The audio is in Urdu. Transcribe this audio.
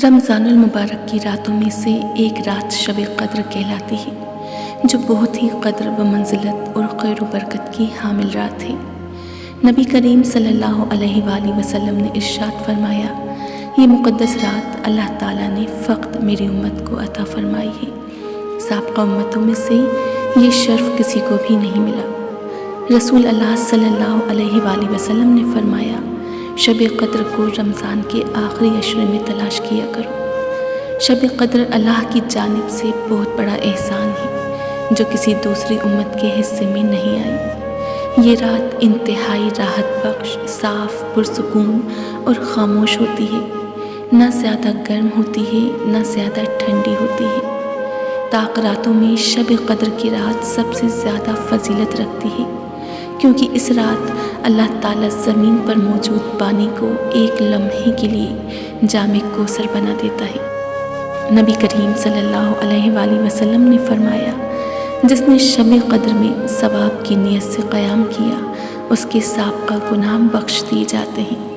رمضان المبارک کی راتوں میں سے ایک رات شب قدر کہلاتی ہے، جو بہت ہی قدر و منزلت اور خیر و برکت کی حامل رات ہے۔ نبی کریم صلی اللہ علیہ وآلہ وسلم نے ارشاد فرمایا، یہ مقدس رات اللہ تعالیٰ نے فقط میری امت کو عطا فرمائی ہے، سابقہ امتوں میں سے یہ شرف کسی کو بھی نہیں ملا۔ رسول اللہ صلی اللہ علیہ وآلہ وسلم نے فرمایا، شب قدر کو رمضان کے آخری عشرے میں تلاش کیا کرو۔ شب قدر اللہ کی جانب سے بہت بڑا احسان ہے جو کسی دوسری امت کے حصے میں نہیں آئی۔ یہ رات انتہائی راحت بخش، صاف، پرسکون اور خاموش ہوتی ہے، نہ زیادہ گرم ہوتی ہے نہ زیادہ ٹھنڈی ہوتی ہے۔ طاق راتوں میں شب قدر کی رات سب سے زیادہ فضیلت رکھتی ہے، کیونکہ اس رات اللہ تعالیٰ زمین پر موجود پانی کو ایک لمحے کے لیے جام کوثر بنا دیتا ہے۔ نبی کریم صلی اللہ علیہ وآلہ وسلم نے فرمایا، جس نے شب قدر میں ثواب کی نیت سے قیام کیا، اس کے سابقہ گناہ بخش دیے جاتے ہیں۔